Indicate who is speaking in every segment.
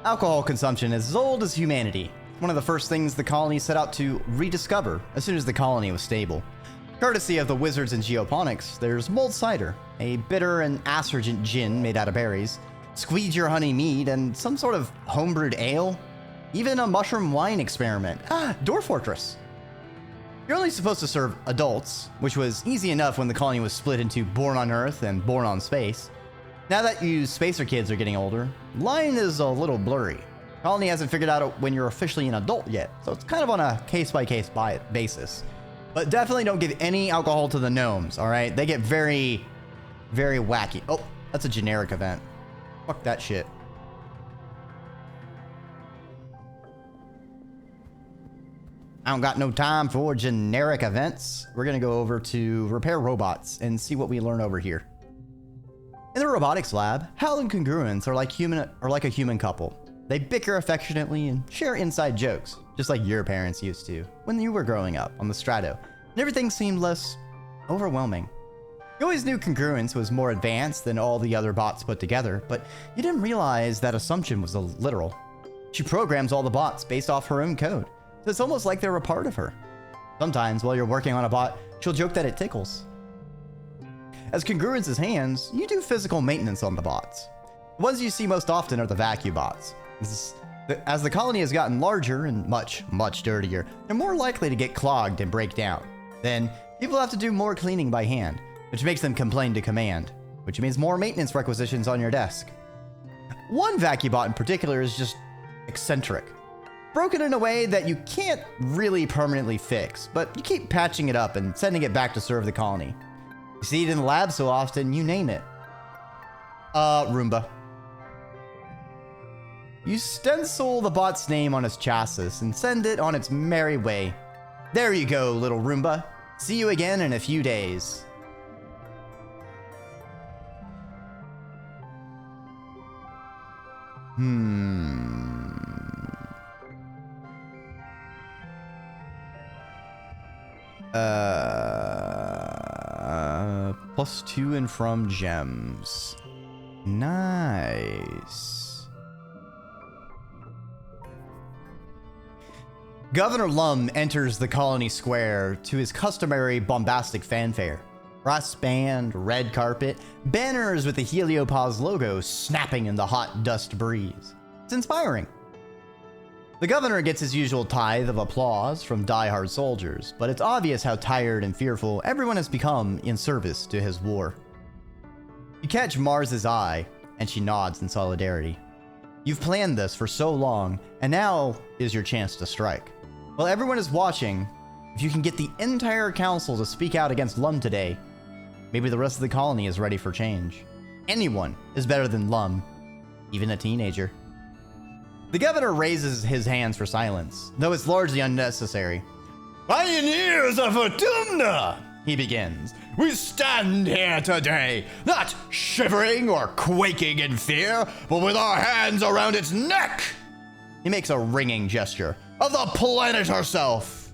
Speaker 1: Alcohol consumption is as old as humanity. One of the first things the colony set out to rediscover as soon as the colony was stable. Courtesy of the wizards in geoponics, there's mulled cider, a bitter and astringent gin made out of berries, squeeze your honey mead, and some sort of homebrewed ale. Even a mushroom wine experiment. Door Fortress. You're only supposed to serve adults, which was easy enough when the colony was split into Born on Earth and Born on Space. Now that you spacer kids are getting older, line is a little blurry. Colony hasn't figured out when you're officially an adult yet, so it's kind of on a case-by-case basis. But definitely don't give any alcohol to the gnomes, alright? They get very, very wacky. Oh, that's a generic event. Fuck that shit. I don't got no time for generic events. We're gonna go over to repair robots and see what we learn over here. In the robotics lab, Hal and Congruence are like a human couple. They bicker affectionately and share inside jokes, just like your parents used to when you were growing up on the Strato, and everything seemed less overwhelming. You always knew Congruence was more advanced than all the other bots put together, but you didn't realize that assumption was literal. She programs all the bots based off her own code, so it's almost like they're a part of her. Sometimes while you're working on a bot, she'll joke that it tickles. As Congruence's hands, you do physical maintenance on the bots. The ones you see most often are the vacuum bots. As the colony has gotten larger and much, much dirtier, they're more likely to get clogged and break down. Then, people have to do more cleaning by hand, which makes them complain to command, which means more maintenance requisitions on your desk. One vacuum bot in particular is just eccentric. Broken in a way that you can't really permanently fix, but you keep patching it up and sending it back to serve the colony. You see it in the lab so often, you name it. Roomba. You stencil the bot's name on its chassis and send it on its merry way. There you go, little Roomba. See you again in a few days. +2 and from gems. Nice. Governor Lum enters the colony square to his customary bombastic fanfare. Brass band, red carpet, banners with the Heliopause logo snapping in the hot dust breeze. It's inspiring. The governor gets his usual tithe of applause from die-hard soldiers, but it's obvious how tired and fearful everyone has become in service to his war. You catch Mars's eye, and she nods in solidarity. You've planned this for so long, and now is your chance to strike. While everyone is watching, if you can get the entire council to speak out against Lum today, maybe the rest of the colony is ready for change. Anyone is better than Lum, even a teenager. The governor raises his hands for silence, though it's largely unnecessary. Pioneers of Autumna, he begins. We stand here today, not shivering or quaking in fear, but with our hands around its neck. He makes a ringing gesture of the planet herself.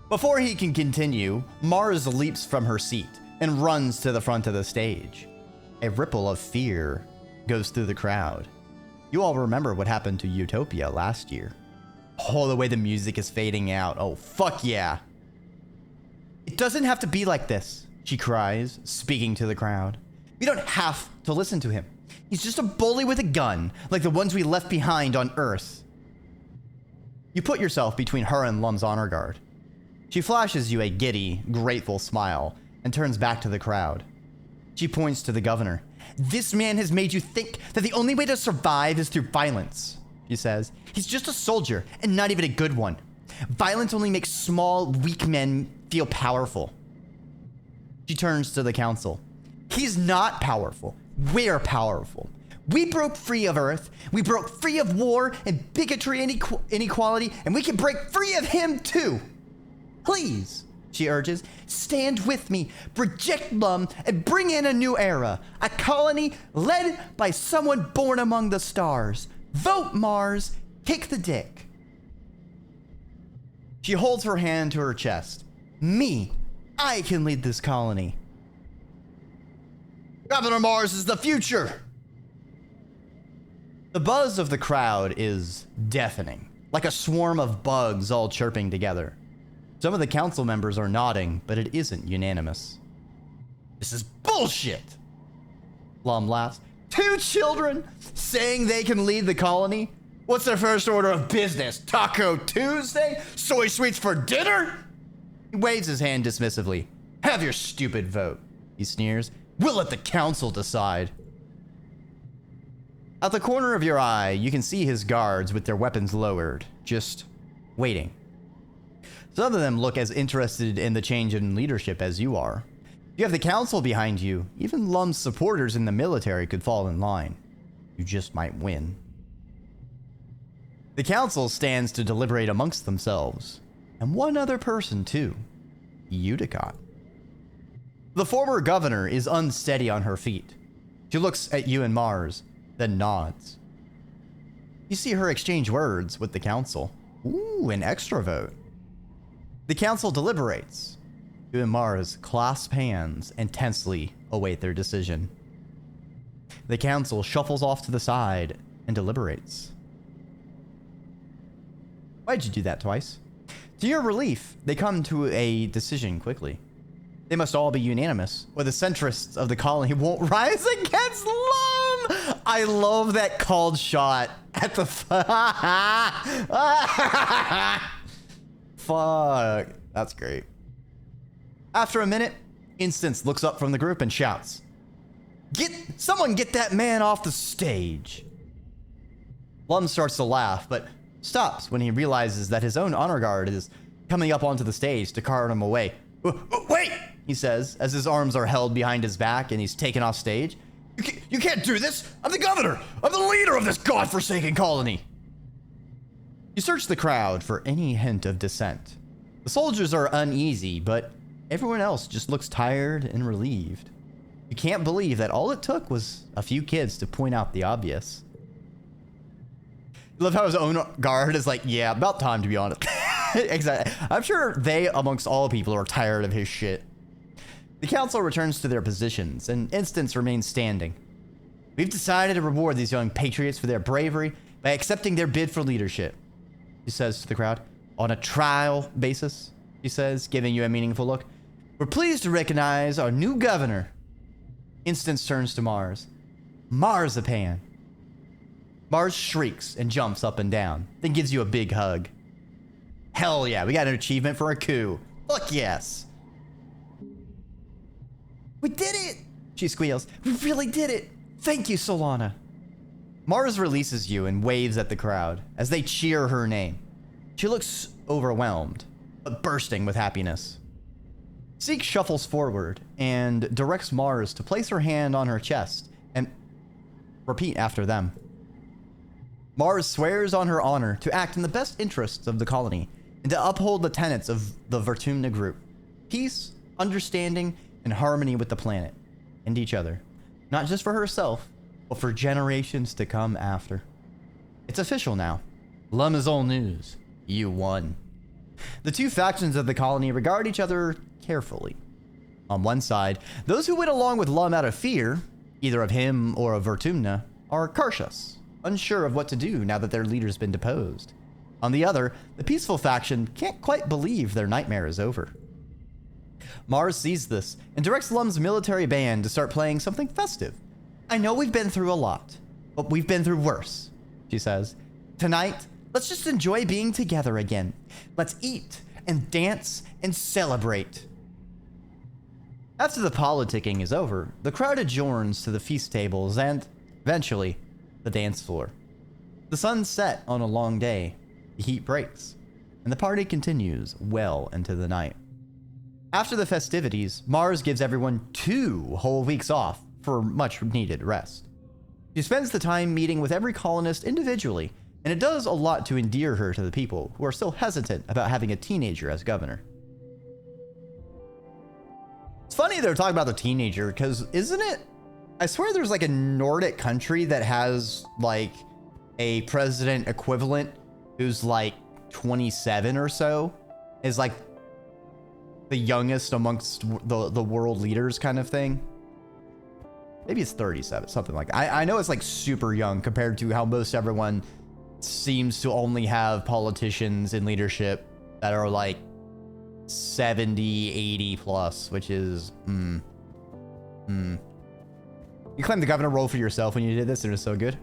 Speaker 1: Before he can continue, Mars leaps from her seat and runs to the front of the stage. A ripple of fear goes through the crowd. You all remember what happened to Utopia last year. Oh, the way the music is fading out. Oh, fuck yeah. It doesn't have to be like this, she cries, speaking to the crowd. We don't have to listen to him. He's just a bully with a gun, like the ones we left behind on Earth. You put yourself between her and Lum's honor guard. She flashes you a giddy, grateful smile and turns back to the crowd. She points to the governor. This man has made you think that the only way to survive is through violence, she says. He's just a soldier, and not even a good one. Violence only makes small, weak men feel powerful. She turns to the council. He's not powerful. We're powerful. We broke free of Earth. We broke free of war and bigotry and inequality, and we can break free of him too. Please, she urges, stand with me, reject Lum, and bring in a new era. A colony led by someone born among the stars. Vote Mars, kick the dick. She holds her hand to her chest. Me, I can lead this colony. Governor Mars is the future. The buzz of the crowd is deafening, like a swarm of bugs all chirping together. Some of the council members are nodding, but it isn't unanimous. This is bullshit! Lum laughs. 2 children saying they can lead the colony? What's their first order of business? Taco Tuesday? Soy sweets for dinner? He waves his hand dismissively. Have your stupid vote, he sneers. We'll let the council decide. At the corner of your eye, you can see his guards with their weapons lowered, just waiting. Some of them look as interested in the change in leadership as you are. You have the council behind you. Even Lum's supporters in the military could fall in line. You just might win. The council stands to deliberate amongst themselves. And one other person too. Utica. The former governor is unsteady on her feet. She looks at you and Mars, then nods. You see her exchange words with the council. Ooh, an extra vote. The council deliberates. You and Mars clasp hands and tensely await their decision. The council shuffles off to the side and deliberates. Why'd you do that twice? To your relief, they come to a decision quickly. They must all be unanimous, or the centrists of the colony won't rise against Lum! I love that called shot at the fuck. That's great. After a minute, Instance looks up from the group and shouts, Someone get that man off the stage! Lum starts to laugh, but stops when he realizes that his own honor guard is coming up onto the stage to cart him away. Wait, he says, as his arms are held behind his back and he's taken off stage. You can't do this! I'm the governor! I'm the leader of this godforsaken colony! You search the crowd for any hint of dissent. The soldiers are uneasy, but everyone else just looks tired and relieved. You can't believe that all it took was a few kids to point out the obvious. I love how his own guard is like, yeah, about time to be honest. Exactly. I'm sure they, amongst all people, are tired of his shit. The council returns to their positions, and Instance remains standing. We've decided to reward these young patriots for their bravery by accepting their bid for leadership, he says to the crowd. On a trial basis, he says, giving you a meaningful look. We're pleased to recognize our new governor. Instance turns to Mars. Marzipan. Mars shrieks and jumps up and down, then gives you a big hug. Hell yeah, we got an achievement for a coup. Fuck yes. We did it, she squeals. We really did it. Thank you, Solana. Mars releases you and waves at the crowd as they cheer her name. She looks overwhelmed, but bursting with happiness. Zeke shuffles forward and directs Mars to place her hand on her chest and repeat after them. Mars swears on her honor to act in the best interests of the colony and to uphold the tenets of the Vertumna group. Peace, understanding, and harmony with the planet and each other. Not just for herself, but for generations to come after. It's official now. Lum is all news. You won. The two factions of the colony regard each other carefully. On one side, those who went along with Lum out of fear, either of him or of Vertumna, are cautious, unsure of what to do now that their leader's been deposed. On the other, the peaceful faction can't quite believe their nightmare is over. Mars sees this and directs Lum's military band to start playing something festive. I know we've been through a lot, but we've been through worse, she says. Tonight, let's just enjoy being together again. Let's eat and dance and celebrate. After the politicking is over, the crowd adjourns to the feast tables and, eventually, the dance floor. The sun set on a long day, the heat breaks, and the party continues well into the night. After the festivities, Mars gives everyone 2 whole weeks off for much needed rest. She spends the time meeting with every colonist individually, and it does a lot to endear her to the people who are still hesitant about having a teenager as governor. It's funny they're talking about the teenager, because isn't it? I swear there's like a Nordic country that has like a president equivalent who's like 27 or so, is like the youngest amongst the world leaders kind of thing. Maybe it's 37, something like that. I know it's like super young compared to how most everyone seems to only have politicians in leadership that are like 70, 80 plus, which is, You claimed the governor role for yourself when you did this, and it was so good.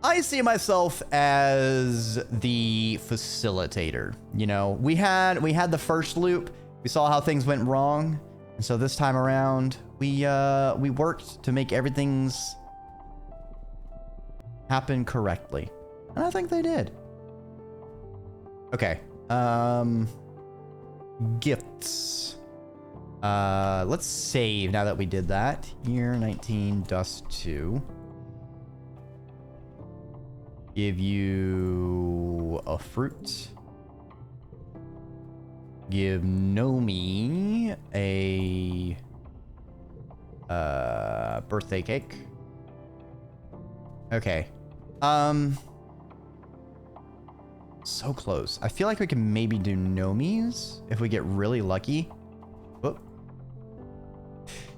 Speaker 1: I see myself as the facilitator. You know, we had the first loop. We saw how things went wrong, and so this time around, we worked to make everything's happen correctly, and I think they did. Okay. Gifts. Let's save now that we did that. Y10 Dust 2. Give you a fruit. Give Nomi a birthday cake. Okay. So close. I feel like we can maybe do Nomi's if we get really lucky. Whoop.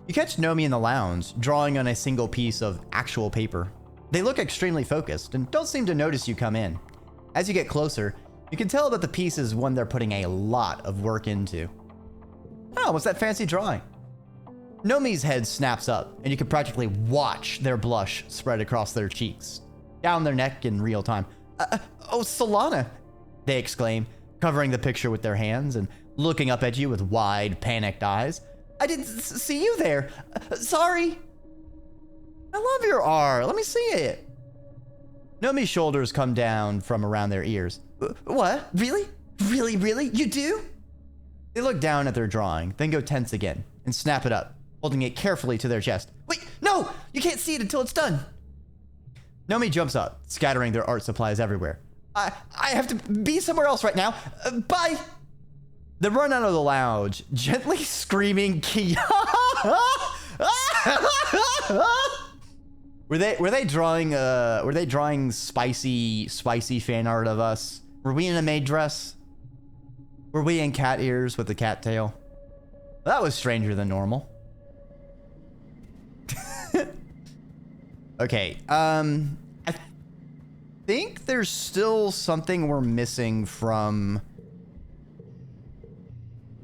Speaker 1: You catch Nomi in the lounge, drawing on a single piece of actual paper. They look extremely focused and don't seem to notice you come in. As you get closer, you can tell that the piece is one they're putting a lot of work into. Oh, what's that fancy drawing? Nomi's head snaps up, and you can practically watch their blush spread across their cheeks, down their neck in real time. Oh, Solana, they exclaim, covering the picture with their hands and looking up at you with wide, panicked eyes. I didn't see you there. Sorry. I love your R. Let me see it. Nomi's shoulders come down from around their ears. What? Really? Really? You do? They look down at their drawing, then go tense again and snap it up, holding it carefully to their chest. Wait, no! You can't see it until it's done. Nomi jumps up, scattering their art supplies everywhere. I have to be somewhere else right now. Bye! They run out of the lounge, gently screaming Kia. Were they drawing spicy fan art of us? Were we in a maid dress? Were we in cat ears with a cat tail? That was stranger than normal. Okay, I think there's still something we're missing from...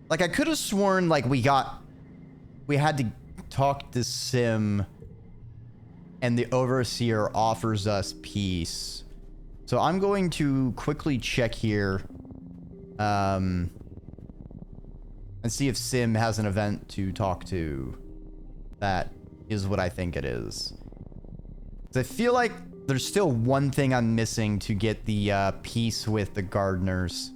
Speaker 1: Like, I could have sworn, like, we had to talk to Sim, and the Overseer offers us peace. So I'm going to quickly check here, and see if Sim has an event to talk to. That is what I think it is. I feel like there's still one thing I'm missing to get the peace with the gardeners.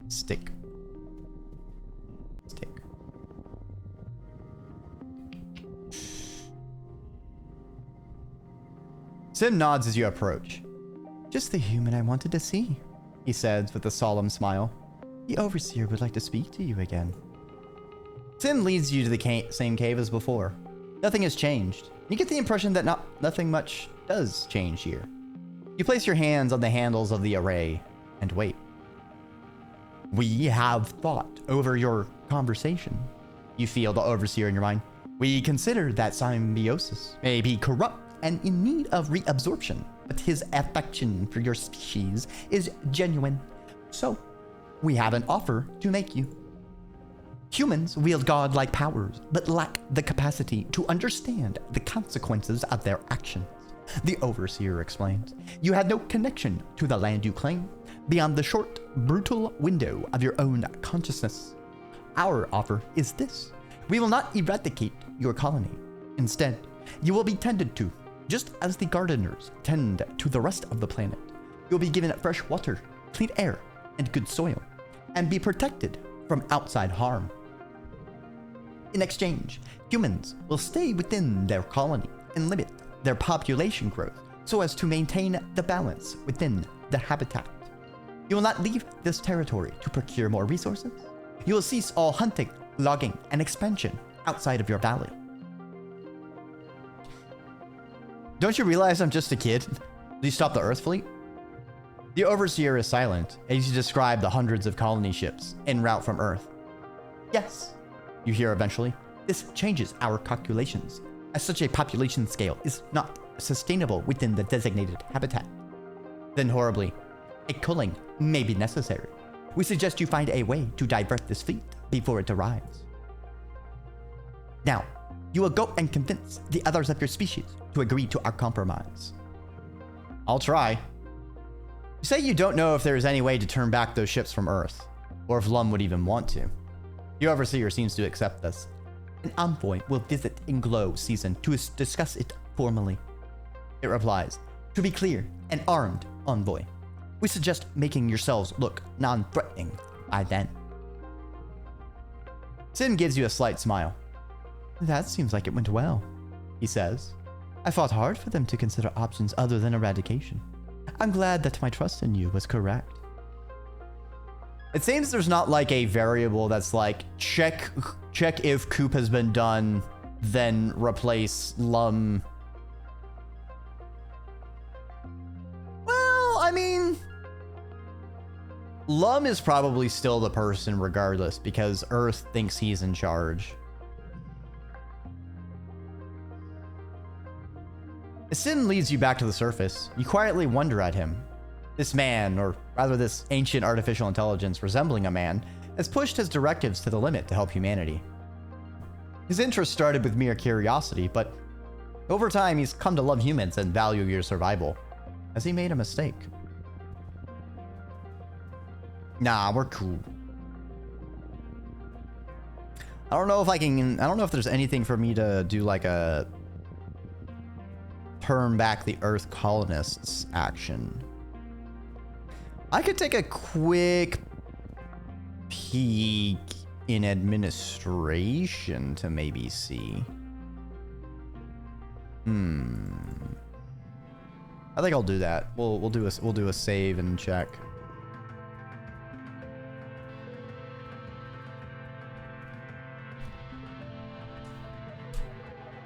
Speaker 1: Stick. Sim nods as you approach. Just the human I wanted to see, he says with a solemn smile. The Overseer would like to speak to you again. Sim leads you to the same cave as before. Nothing has changed. You get the impression that nothing much does change here. You place your hands on the handles of the array and wait. We have thought over your conversation. You feel the Overseer in your mind. We consider that symbiosis may be corrupt and in need of reabsorption, but his affection for your species is genuine. So, we have an offer to make you. Humans wield godlike powers, but lack the capacity to understand the consequences of their actions. The Overseer explains. You had no connection to the land you claim, beyond the short, brutal window of your own consciousness. Our offer is this. We will not eradicate your colony. Instead, you will be tended to, just as the gardeners tend to the rest of the planet. You'll be given fresh water, clean air, and good soil, and be protected from outside harm. In exchange, humans will stay within their colony and limit their population growth so as to maintain the balance within the habitat. You will not leave this territory to procure more resources. You will cease all hunting, logging, and expansion outside of your valley. Don't you realize I'm just a kid? Do you stop the Earth fleet? The overseer is silent as you describe the hundreds of colony ships en route from Earth. Yes, you hear eventually. This changes our calculations, as such a population scale is not sustainable within the designated habitat. Then horribly, a culling may be necessary. We suggest you find a way to divert this fleet before it arrives. Now, you will go and convince the others of your species to agree to our compromise. I'll try. You say you don't know if there is any way to turn back those ships from Earth, or if Lum would even want to. The Overseer seems to accept this. An envoy will visit in Glow season to discuss it formally. It replies, to be clear, an armed envoy. We suggest making yourselves look non-threatening by then. Sin gives you a slight smile. That seems like it went well, he says. I fought hard for them to consider options other than eradication. I'm glad that my trust in you was correct. It seems there's not like a variable that's like, check if Coop has been done, then replace Lum. Well, I mean, Lum is probably still the person regardless because Earth thinks he's in charge. As Sin leads you back to the surface, you quietly wonder at him. This man, or rather this ancient artificial intelligence resembling a man, has pushed his directives to the limit to help humanity. His interest started with mere curiosity, but over time he's come to love humans and value your survival. Has he made a mistake? Nah, we're cool. I don't know if there's anything for me to do like a turn back the Earth colonists action. I could take a quick peek in administration to maybe see. I think I'll do that. We'll do a save and check.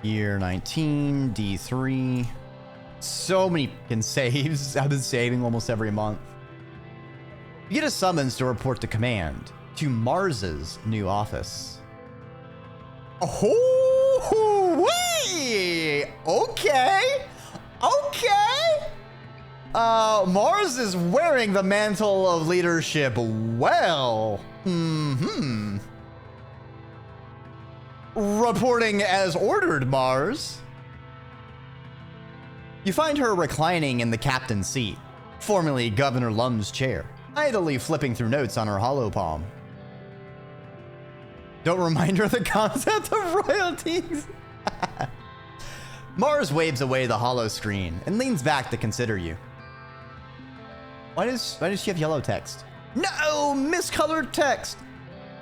Speaker 1: Year 19, D3. So many fucking saves. I've been saving almost every month. You get a summons to report to command to Mars's new office. Oh, wait! Okay. Mars is wearing the mantle of leadership well. Reporting as ordered, Mars. You find her reclining in the captain's seat, formerly Governor Lum's chair, idly flipping through notes on her hollow palm. Don't remind her of the concept of royalties. Mars waves away the hollow screen and leans back to consider you. Why does she have yellow text? No, miscolored text.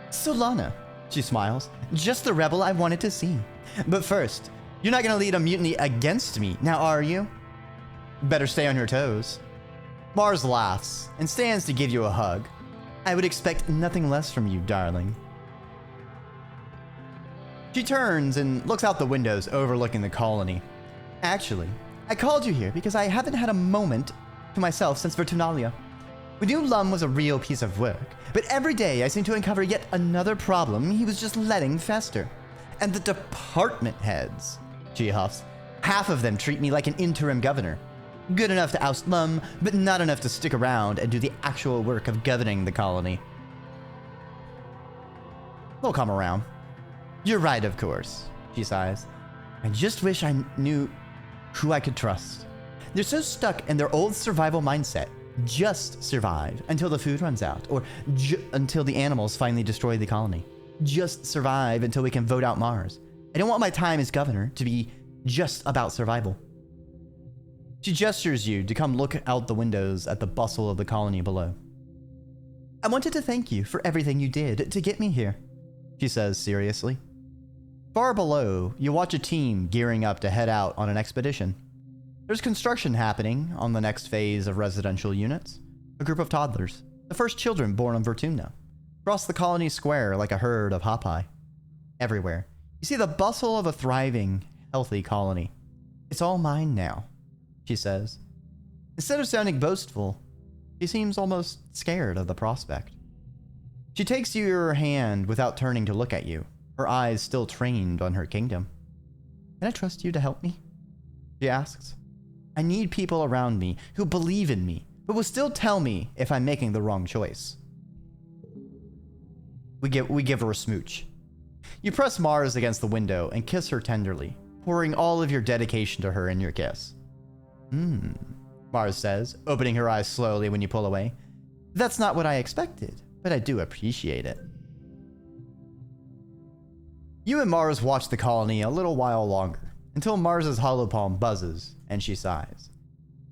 Speaker 1: Solana, she smiles. Just the rebel I wanted to see. But first, you're not gonna lead a mutiny against me, now are you? Better stay on your toes. Mars laughs and stands to give you a hug. I would expect nothing less from you, darling. She turns and looks out the windows overlooking the colony. Actually, I called you here because I haven't had a moment to myself since Vertunalia. We knew Lum was a real piece of work, but every day I seem to uncover yet another problem he was just letting fester. And the department heads, she huffs, half of them treat me like an interim governor. Good enough to oust Lum, but not enough to stick around and do the actual work of governing the colony. They'll come around. You're right, of course, she sighs. I just wish I knew who I could trust. They're so stuck in their old survival mindset. Just survive until the food runs out, or until the animals finally destroy the colony. Just survive until we can vote out Mars. I don't want my time as governor to be just about survival. She gestures you to come look out the windows at the bustle of the colony below. I wanted to thank you for everything you did to get me here, she says seriously. Far below, you watch a team gearing up to head out on an expedition. There's construction happening on the next phase of residential units. A group of toddlers, the first children born on Vertumno, cross the colony square like a herd of hopi. Everywhere, you see the bustle of a thriving, healthy colony. It's all mine now, she says. Instead of sounding boastful, She seems almost scared of the prospect. She takes your hand without turning to look at you, her eyes still trained on her kingdom. Can I trust you to help me? She asks. I need people around me who believe in me, but will still tell me if I'm making the wrong choice. We give her a smooch. You press Mars against the window and kiss her tenderly, pouring all of your dedication to her in your kiss. Mars says, opening her eyes slowly when you pull away. That's not what I expected, but I do appreciate it. You and Mars watch the colony a little while longer, until Mars's hollow palm buzzes and she sighs.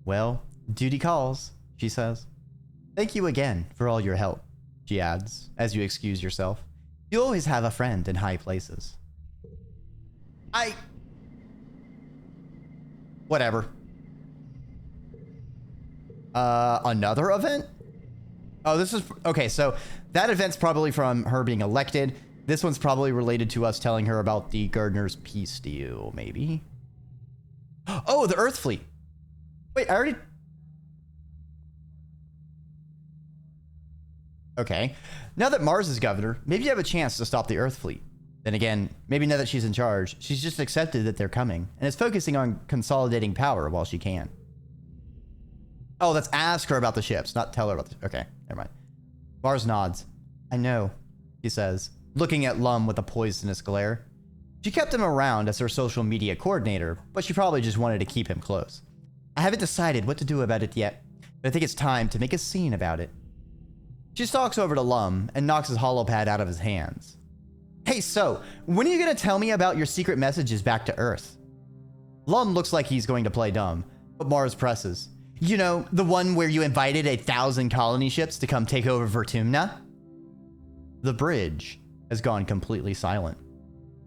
Speaker 1: Well, duty calls, she says. Thank you again for all your help, she adds, as you excuse yourself. You always have a friend in high places. Whatever. Another event? Oh, this is... Okay, so that event's probably from her being elected. This one's probably related to us telling her about the Gardener's Peace deal, maybe? Oh, the Earth Fleet. Wait, I already... Okay. Now that Mars is governor, maybe you have a chance to stop the Earth Fleet. Then again, maybe now that she's in charge, she's just accepted that they're coming and is focusing on consolidating power while she can. Oh, let's ask her about the ships, not tell her about the... Okay, never mind. Mars nods. I know, he says, looking at Lum with a poisonous glare. She kept him around as her social media coordinator, but she probably just wanted to keep him close. I haven't decided what to do about it yet, but I think it's time to make a scene about it. She stalks over to Lum and knocks his holopad out of his hands. Hey, so, when are you going to tell me about your secret messages back to Earth? Lum looks like he's going to play dumb, but Mars presses. You know, the one where you invited 1,000 colony ships to come take over Vertumna? The bridge has gone completely silent.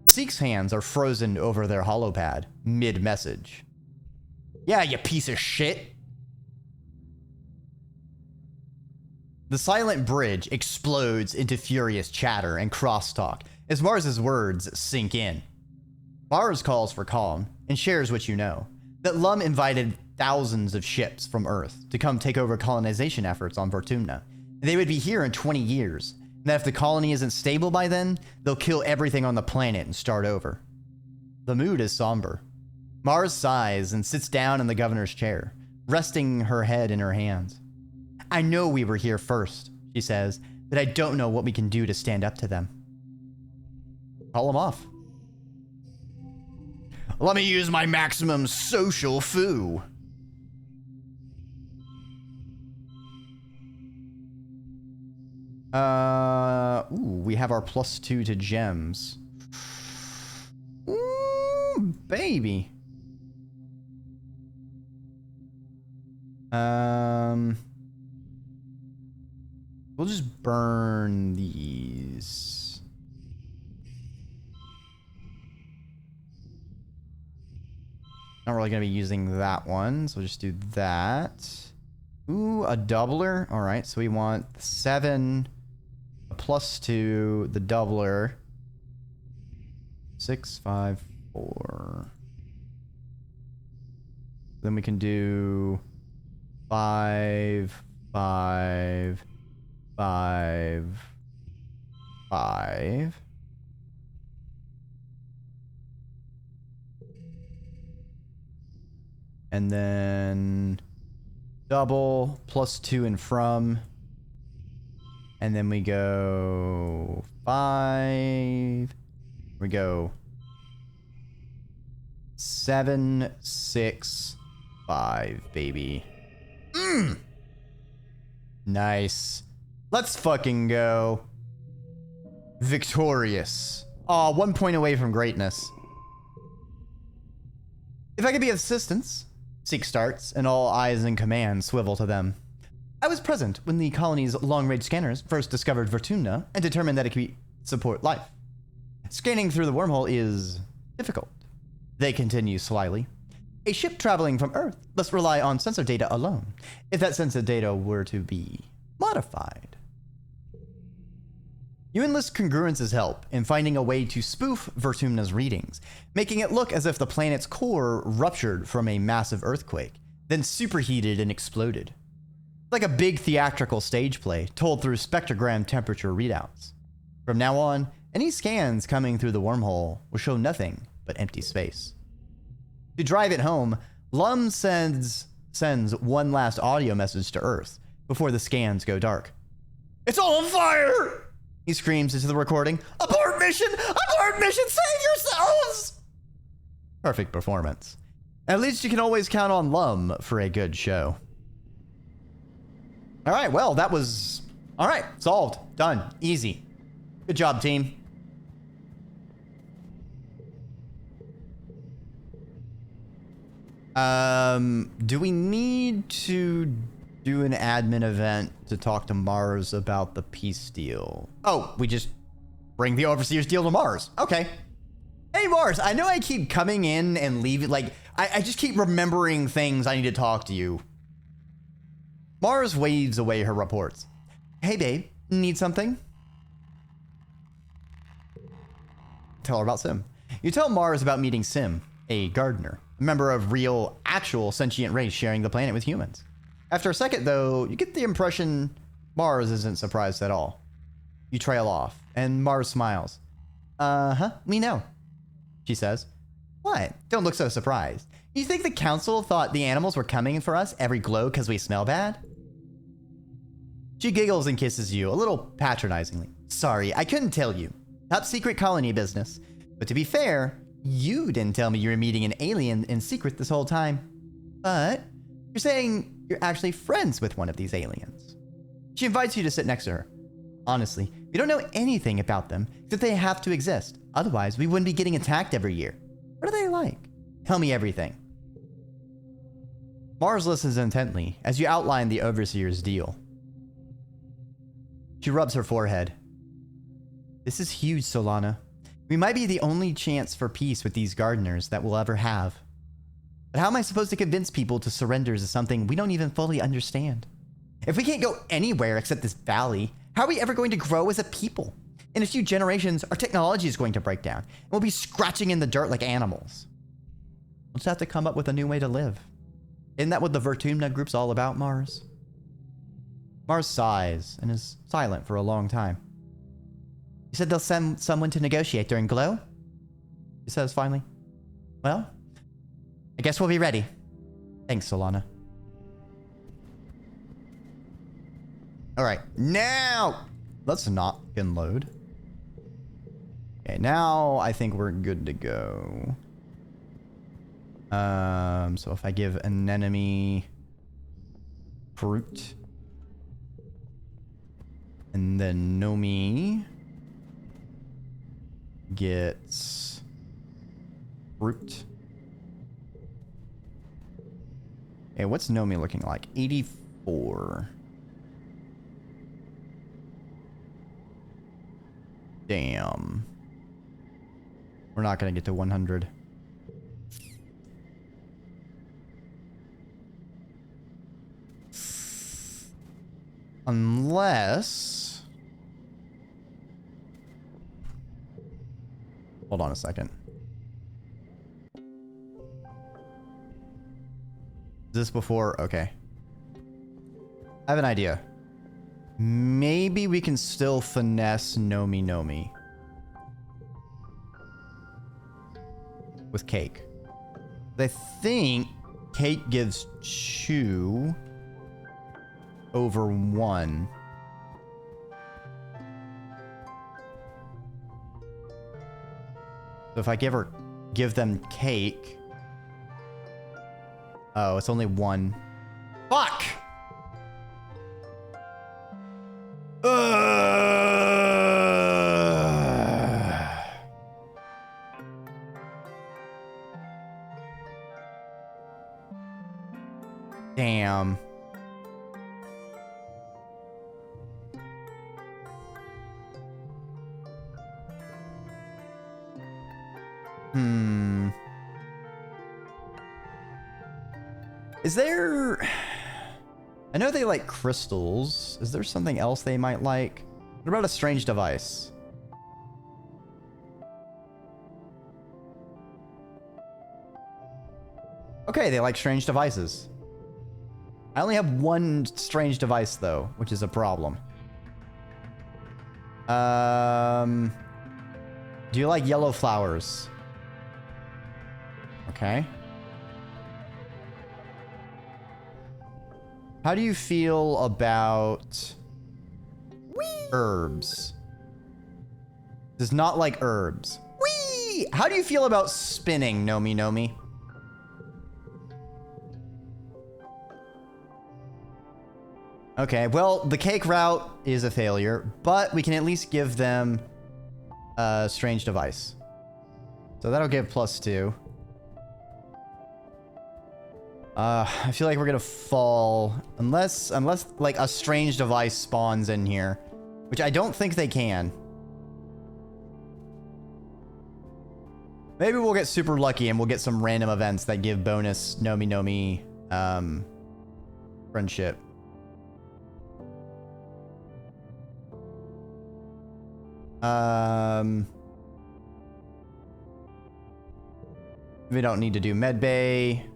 Speaker 1: Seek's hands are frozen over their holopad, mid-message. Yeah, you piece of shit. The silent bridge explodes into furious chatter and crosstalk as Mars's words sink in. Mars calls for calm and shares what you know, that Lum invited thousands of ships from Earth to come take over colonization efforts on Vertumna. They would be here in 20 years, and that if the colony isn't stable by then, they'll kill everything on the planet and start over. The mood is somber. Mars sighs and sits down in the governor's chair, resting her head in her hands. I know we were here first, she says, but I don't know what we can do to stand up to them. Call them off. Let me use my maximum social foo. We have our +2 to gems. Ooh, baby. We'll just burn these. Not really gonna be using that one, so we'll just do that. Ooh, a doubler. All right, so we want 7, a +2, the doubler. 6, 5, 4. Then we can do 5, 5, 5, 5. And then double +2 and from. And then we go 5. We go 7, 6, 5, baby. Nice. Let's fucking go. Victorious. Aw, 1 point away from greatness. If I could be of assistance, Seek starts, and all eyes in command swivel to them. I was present when the colony's long-range scanners first discovered Vertumna and determined that it could support life. Scanning through the wormhole is difficult. They continue slyly. A ship traveling from Earth must rely on sensor data alone, if that sensor data were to be modified. You enlist Congruence's help in finding a way to spoof Vertumna's readings, making it look as if the planet's core ruptured from a massive earthquake, then superheated and exploded. Like a big theatrical stage play told through spectrogram temperature readouts. From now on, any scans coming through the wormhole will show nothing but empty space. To drive it home, Lum sends one last audio message to Earth before the scans go dark. "It's all on fire!" he screams into the recording. "Abort mission! Abort mission! Save yourselves!" Perfect performance. At least you can always count on Lum for a good show. All right, well, that was... All right, solved. Done. Easy. Good job, team. Do we need to do an admin event to talk to Mars about the peace deal? Oh, we just bring the Overseer's deal to Mars. Okay. Hey, Mars, I know I keep coming in and leaving. Like, I just keep remembering things I need to talk to you. Mars waves away her reports. Hey, babe, need something? Tell her about Sim. You tell Mars about meeting Sim, a gardener, a member of real, actual sentient race sharing the planet with humans. After a second, though, you get the impression Mars isn't surprised at all. You trail off, and Mars smiles. We know, she says. What? Don't look so surprised. You think the council thought the animals were coming for us every glow because we smell bad? She giggles and kisses you, a little patronizingly. Sorry, I couldn't tell you. Top secret colony business. But to be fair, you didn't tell me you were meeting an alien in secret this whole time. But you're saying you're actually friends with one of these aliens. She invites you to sit next to her. Honestly, we don't know anything about them, except they have to exist. Otherwise, we wouldn't be getting attacked every year. What are they like? Tell me everything. Mars listens intently as you outline the Overseer's deal. She rubs her forehead. This is huge, Solana. We might be the only chance for peace with these gardeners that we'll ever have. But how am I supposed to convince people to surrender to something we don't even fully understand? If we can't go anywhere except this valley, how are we ever going to grow as a people? In a few generations, our technology is going to break down, and we'll be scratching in the dirt like animals. We'll just have to come up with a new way to live. Isn't that what the VTuber group's all about, Mars? Mars sighs and is silent for a long time. You said they'll send someone to negotiate during Glow? He says finally. Well, I guess we'll be ready. Thanks, Solana. All right, now let's not load. Okay, now I think we're good to go. So if I give an enemy fruit and then Nomi gets fruit. Hey, what's Nomi looking like? 84. Damn. We're not gonna get to 100. Unless... Hold on a second. Is this before? Okay. I have an idea. Maybe we can still finesse Nomi with cake. I think cake gives 2 over 1. So if I give them cake. Oh, it's only 1. Fuck! Damn. Is there... I know they like crystals. Is there something else they might like? What about a strange device? Okay, they like strange devices. I only have one strange device, though, which is a problem. Do you like yellow flowers? Okay. How do you feel about herbs? Does not like herbs. Whee! How do you feel about spinning, Nomi Nomi? Okay, well, the cake route is a failure, but we can at least give them a strange device. So that'll give +2. I feel like we're gonna fall unless like a strange device spawns in here, which I don't think they can. Maybe we'll get super lucky and we'll get some random events that give bonus Nomi Nomi friendship. We don't need to do medbay.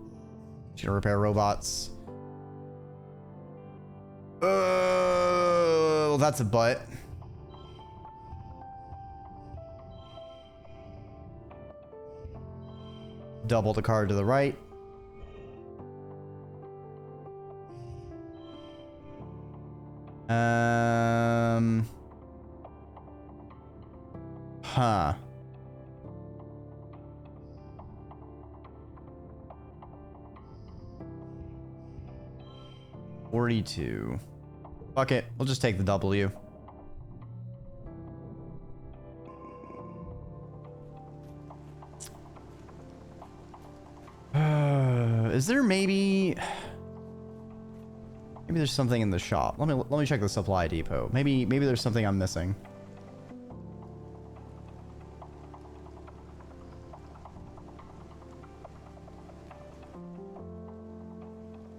Speaker 1: Should repair robots. Well, that's a butt. Double the card to the right. Huh. $42. Fuck it. We'll just take the W. Is there maybe there's something in the shop. Let me check the supply depot. Maybe there's something I'm missing.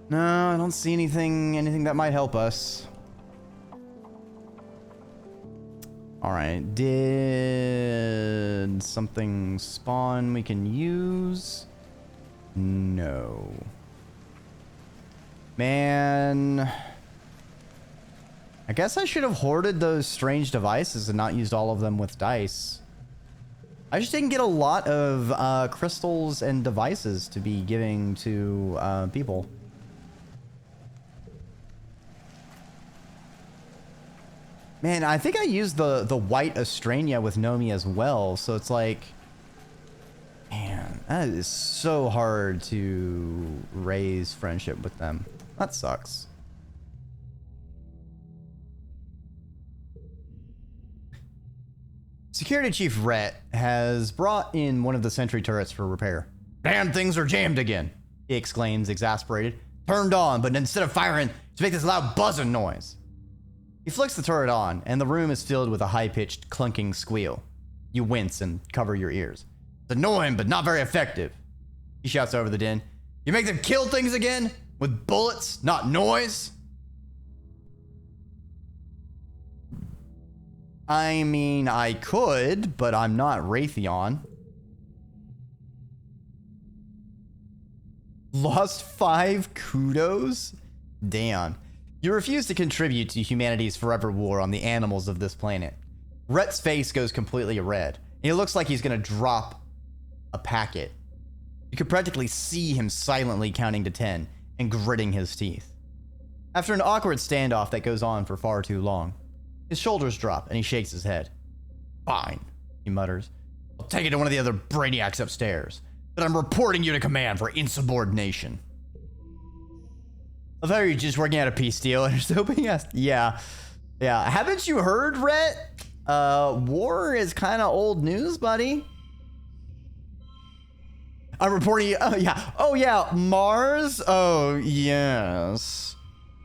Speaker 1: No, I don't see anything that might help us. All right, did something spawn we can use? No. Man, I guess I should have hoarded those strange devices and not used all of them with dice. I just didn't get a lot of crystals and devices to be giving to people. Man, I think I used the white Astrania with Nomi as well, so it's like, man, that is so hard to raise friendship with them. That sucks. Security Chief Rhett has brought in one of the sentry turrets for repair. Damn things are jammed again, he exclaims, exasperated. Turned on, but instead of firing, to make this loud buzzing noise. He flicks the turret on, and the room is filled with a high-pitched, clunking squeal. You wince and cover your ears. It's annoying, but not very effective. He shouts over the din. You make them kill things again? With bullets, not noise? I mean, I could, but I'm not Raytheon. Lost 5 kudos? Damn. You refuse to contribute to humanity's forever war on the animals of this planet. Rhett's face goes completely red. And he looks like he's gonna drop a packet. You could practically see him silently counting to 10 and gritting his teeth. After an awkward standoff that goes on for far too long, his shoulders drop and he shakes his head. Fine, he mutters. I'll take it to one of the other brainiacs upstairs. But I'm reporting you to command for insubordination. I thought you were just working out a peace deal and just hoping yes. Yeah. Haven't you heard, Rhett? War is kind of old news, buddy. I'm reporting. Oh yeah. Mars. Oh yes.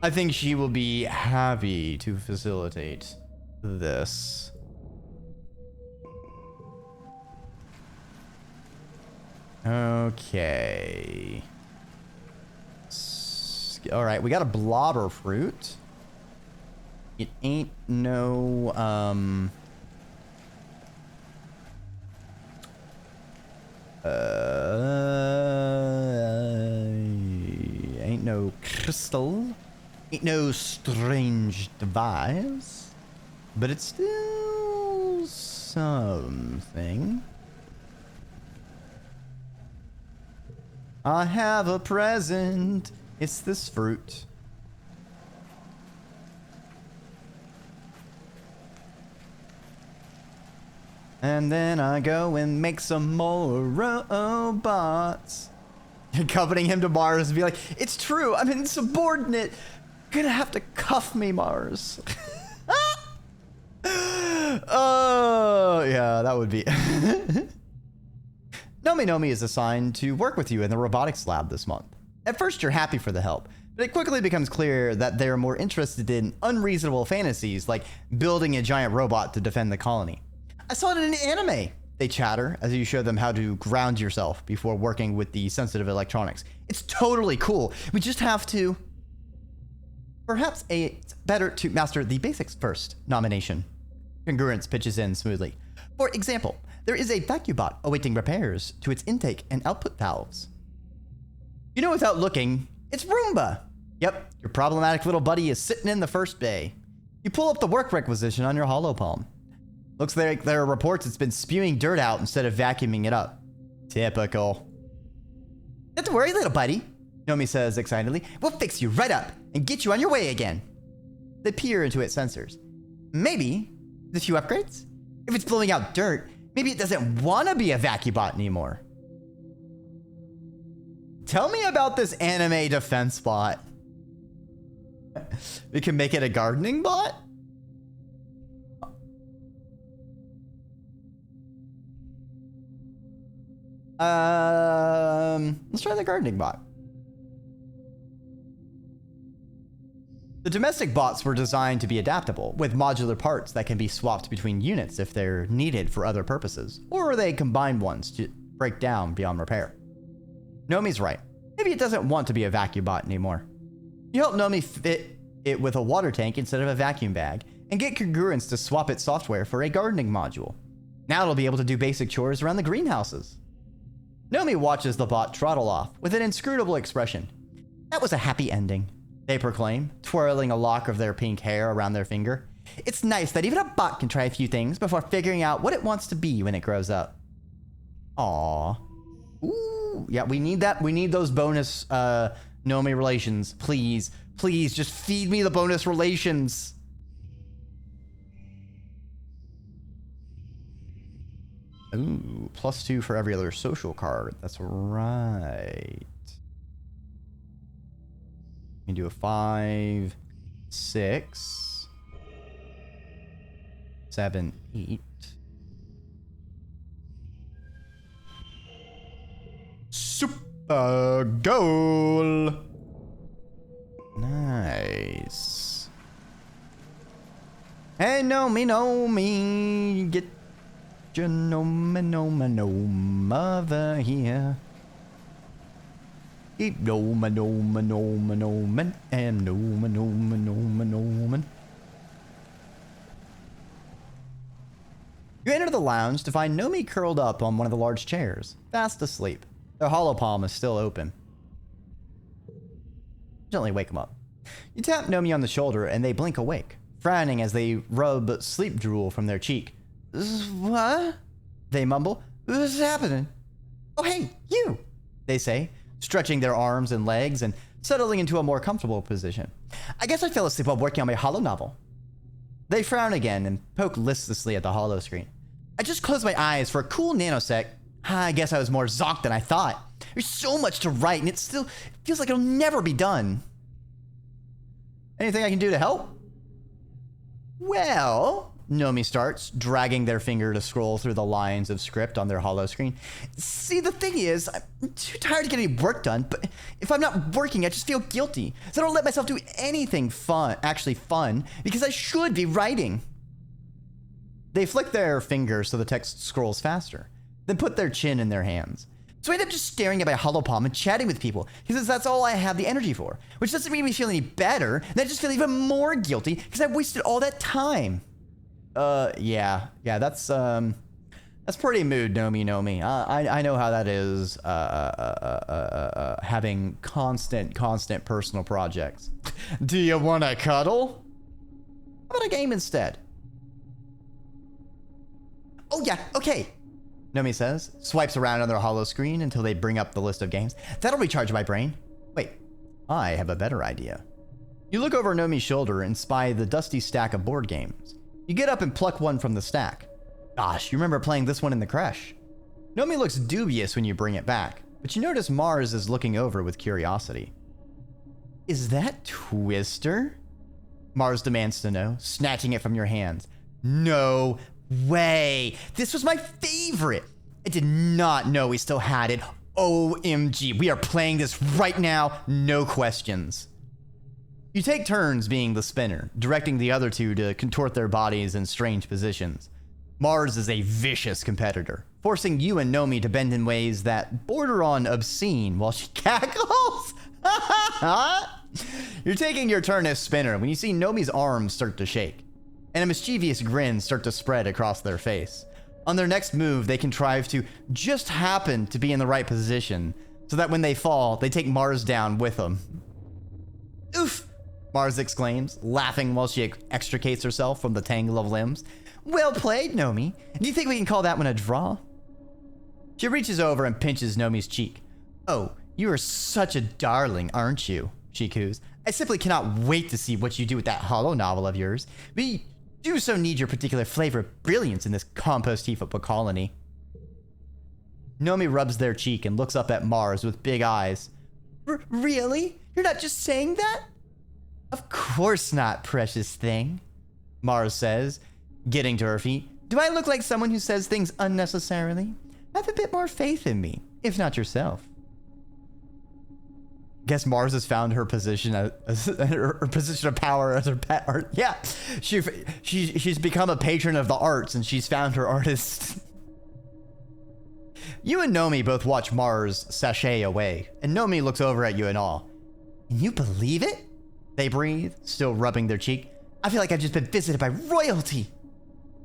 Speaker 1: I think she will be happy to facilitate this. Okay. All right, we got a blobber fruit. It ain't no ain't no crystal. Ain't no strange device, but it's still something. I have a present. It's this fruit. And then I go and make some more robots. Accompanying him to Mars and be like, it's true, I'm insubordinate. You're gonna have to cuff me, Mars. Oh, yeah, that would be. Nomi is assigned to work with you in the robotics lab this month. At first, you're happy for the help, but it quickly becomes clear that they're more interested in unreasonable fantasies like building a giant robot to defend the colony. I saw it in an anime. They chatter as you show them how to ground yourself before working with the sensitive electronics. It's totally cool. We just have to... Perhaps it's better to master the basics first. Nomination. Congruence pitches in smoothly. For example, there is a vacuum bot awaiting repairs to its intake and output valves. You know without looking, it's Roomba. Yep, your problematic little buddy is sitting in the first bay. You pull up the work requisition on your holopalm. Looks like there are reports it's been spewing dirt out instead of vacuuming it up. Typical. Not to worry, little buddy, Nomi says excitedly. We'll fix you right up and get you on your way again. They peer into its sensors. Maybe, with a few upgrades? If it's blowing out dirt, maybe it doesn't want to be a vacuum bot anymore. Tell me about this anime defense bot. We can make it a gardening bot? Let's try the gardening bot. The domestic bots were designed to be adaptable, with modular parts that can be swapped between units if they're needed for other purposes, or they combine ones to break down beyond repair. Nomi's right. Maybe it doesn't want to be a vacuum bot anymore. You help Nomi fit it with a water tank instead of a vacuum bag, and get Congruence to swap its software for a gardening module. Now it'll be able to do basic chores around the greenhouses. Nomi watches the bot trottle off with an inscrutable expression. That was a happy ending, they proclaim, twirling a lock of their pink hair around their finger. It's nice that even a bot can try a few things before figuring out what it wants to be when it grows up. Aww. Ooh, yeah, we need that. We need those bonus Nomi relations. Please, please, just feed me the bonus relations. Ooh, +2 for every other social card. That's right. You can do a 5, 6, 7, 8. Super goal. Nice. Hey, Nomi, get your Noma over here. Keep Noma, and Noma. You enter the lounge to find Nomi curled up on one of the large chairs, fast asleep. Their holopalm is still open. Gently wake them up. You tap Nomi on the shoulder and they blink awake, frowning as they rub sleep drool from their cheek. What? They mumble. What's happening? Oh, hey, you, they say, stretching their arms and legs and settling into a more comfortable position. I guess I fell asleep while working on my holo novel. They frown again and poke listlessly at the holo screen. I just closed my eyes for a cool nanosec. I guess I was more zonked than I thought. There's so much to write and it still feels like it'll never be done. Anything I can do to help? Well, Nomi starts, dragging their finger to scroll through the lines of script on their holo screen. See, the thing is, I'm too tired to get any work done, but if I'm not working, I just feel guilty. So I don't let myself do anything actually fun, because I should be writing. They flick their fingers so the text scrolls faster, then put their chin in their hands. So I end up just staring at my holopalm and chatting with people, because that's all I have the energy for, which doesn't make me feel any better, and I just feel even more guilty because I wasted all that time. Yeah, that's That's pretty mood, Nomi. I know how that is, having constant personal projects. Do you want to cuddle? How about a game instead? Oh yeah, okay. Nomi says, swipes around on their hollow screen until they bring up the list of games. That'll recharge my brain. Wait, I have a better idea. You look over Nomi's shoulder and spy the dusty stack of board games. You get up and pluck one from the stack. Gosh, you remember playing this one in the creche. Nomi looks dubious when you bring it back, but you notice Mars is looking over with curiosity. Is that Twister? Mars demands to know, snatching it from your hands. No way! This was my favorite! I did not know we still had it. OMG, we are playing this right now, no questions. You take turns being the spinner, directing the other two to contort their bodies in strange positions. Mars is a vicious competitor, forcing you and Nomi to bend in ways that border on obscene while she cackles. You're taking your turn as spinner when you see Nomi's arms start to shake, and a mischievous grin start to spread across their face. On their next move, they contrive to just happen to be in the right position, so that when they fall, they take Mars down with them. Oof! Mars exclaims, laughing while she extricates herself from the tangle of limbs. Well played, Nomi. Do you think we can call that one a draw? She reaches over and pinches Nomi's cheek. Oh, you are such a darling, aren't you? She coos. I simply cannot wait to see what you do with that hollow novel of yours. We do so need your particular flavor of brilliance in this compost heap of a colony. Nomi rubs their cheek and looks up at Mars with big eyes. Really? You're not just saying that? Of course not, precious thing, Mars says, getting to her feet. Do I look like someone who says things unnecessarily? Have a bit more faith in me, if not yourself. Guess Mars has found her position her position of power as her pet art. Yeah, she's become a patron of the arts and she's found her artist. You and Nomi both watch Mars sashay away, and Nomi looks over at you in awe. Can you believe it? They breathe, still rubbing their cheek. I feel like I've just been visited by royalty.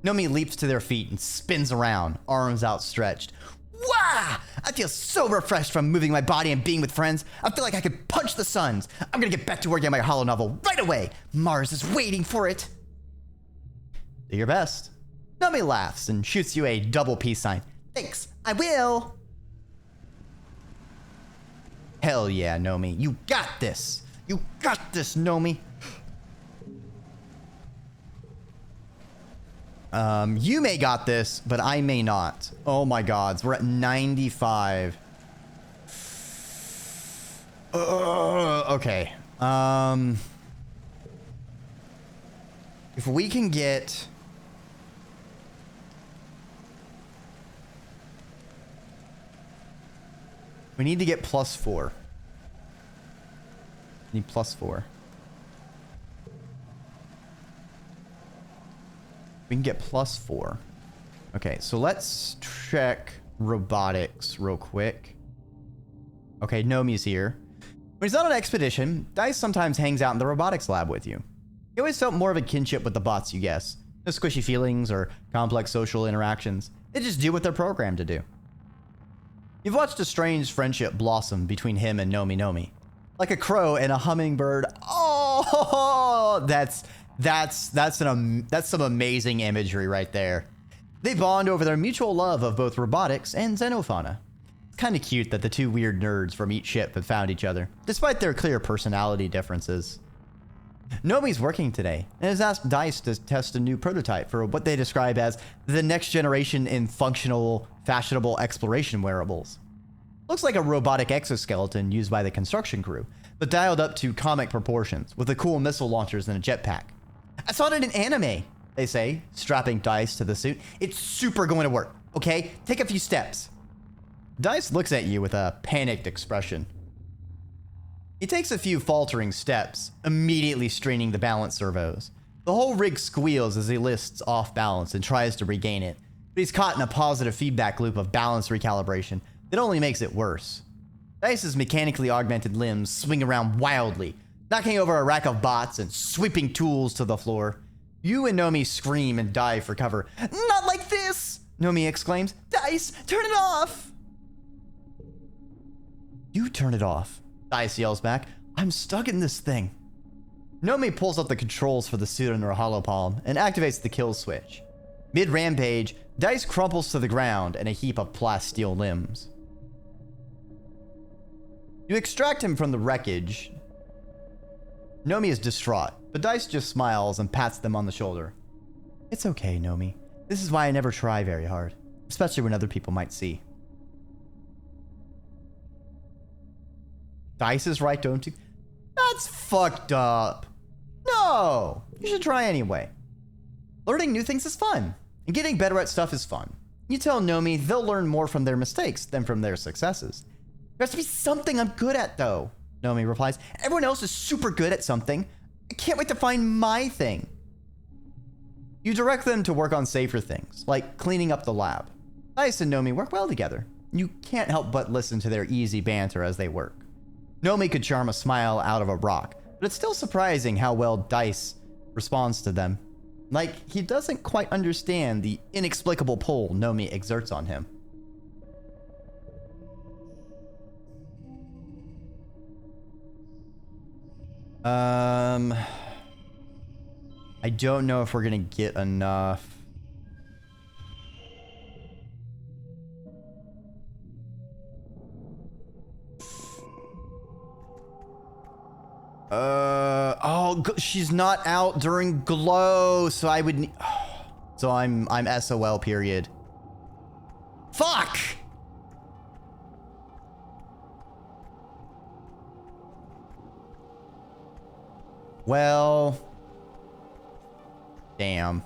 Speaker 1: Nomi leaps to their feet and spins around, arms outstretched. Wow! I feel so refreshed from moving my body and being with friends. I feel like I could punch the suns. I'm gonna get back to working on my hollow novel right away. Mars is waiting for it. Do your best. Nomi laughs and shoots you a double peace sign. Thanks, I will. Hell yeah, Nomi. You got this. You got this, Nomi. You may got this, but I may not. Oh my gods, we're at 95. Okay. If we can get... We need to get +4. Need +4. We can get +4. Okay, so let's check robotics real quick. Okay, Nomi's here. When he's on an expedition, Dice sometimes hangs out in the robotics lab with you. He always felt more of a kinship with the bots, you guess. No squishy feelings or complex social interactions. They just do what they're programmed to do. You've watched a strange friendship blossom between him and Nomi. Like a crow and a hummingbird. Oh, that's some amazing imagery right there. They bond over their mutual love of both robotics and xenofauna. It's kind of cute that the two weird nerds from each ship have found each other, despite their clear personality differences. Nomi's working today and has asked Dice to test a new prototype for what they describe as the next generation in functional, fashionable exploration wearables. Looks like a robotic exoskeleton used by the construction crew, but dialed up to comic proportions with the cool missile launchers and a jetpack. I saw it in an anime, they say, strapping Dice to the suit. It's super going to work, okay? Take a few steps. Dice looks at you with a panicked expression. He takes a few faltering steps, immediately straining the balance servos. The whole rig squeals as he lists off balance and tries to regain it, but he's caught in a positive feedback loop of balance recalibration that only makes it worse. Dice's mechanically augmented limbs swing around wildly, knocking over a rack of bots and sweeping tools to the floor. You and Nomi scream and dive for cover. Not like this! Nomi exclaims. Dice, turn it off! You turn it off, Dice yells back. I'm stuck in this thing. Nomi pulls up the controls for the suit in her holopalm and activates the kill switch. Mid-rampage, Dice crumples to the ground in a heap of plasteel limbs. You extract him from the wreckage. Nomi is distraught, but Dice just smiles and pats them on the shoulder. It's okay, Nomi. This is why I never try very hard, especially when other people might see. Dice is right, don't you? That's fucked up. No, you should try anyway. Learning new things is fun, and getting better at stuff is fun. You tell Nomi they'll learn more from their mistakes than from their successes. There has to be something I'm good at, though, Nomi replies. Everyone else is super good at something. I can't wait to find my thing. You direct them to work on safer things, like cleaning up the lab. Dice and Nomi work well together. You can't help but listen to their easy banter as they work. Nomi could charm a smile out of a rock, but it's still surprising how well Dice responds to them. Like, he doesn't quite understand the inexplicable pull Nomi exerts on him. I don't know if we're gonna get enough. She's not out during Glow, so I would need... So I'm SOL, period. Fuck! Well... Damn.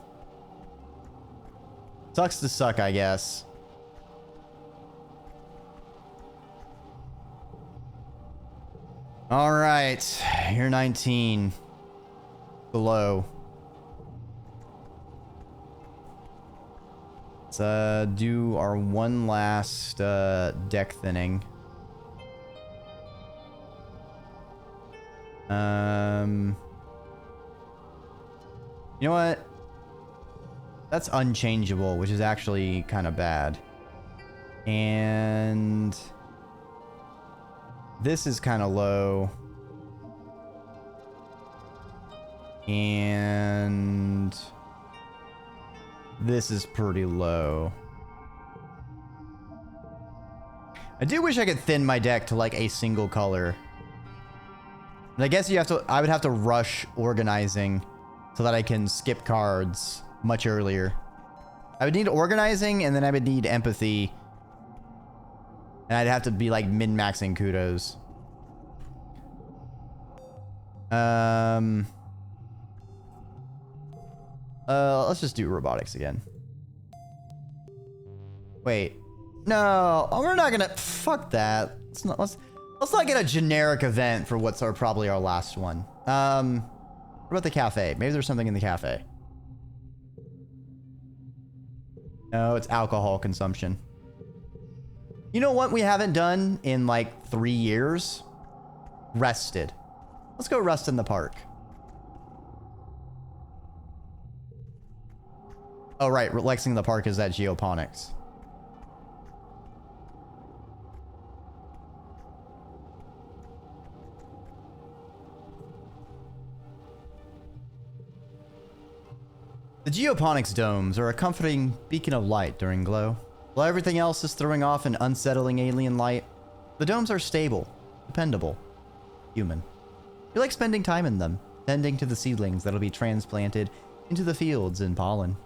Speaker 1: Sucks to suck, I guess. Alright, you're 19. Glow. Let's do our one last deck thinning. You know what? That's unchangeable, which is actually kind of bad. And this is kind of low. And this is pretty low. I do wish I could thin my deck to like a single color. But I guess I would have to rush organizing so that I can skip cards much earlier. I would need organizing, and then I would need empathy. And I'd have to be like min-maxing kudos. Let's just do robotics again. Wait. No, we're not gonna... Fuck that. Let's not get a generic event for what's probably our last one. What about the cafe? Maybe there's something in the cafe. No, it's alcohol consumption. You know what we haven't done in like 3 years? Rested. Let's go rest in the park. Oh, right. Relaxing in the park is that geoponics. The geoponics domes are a comforting beacon of light during Glow. While everything else is throwing off an unsettling alien light, the domes are stable, dependable, human. You like spending time in them, tending to the seedlings that'll be transplanted into the fields and pollen.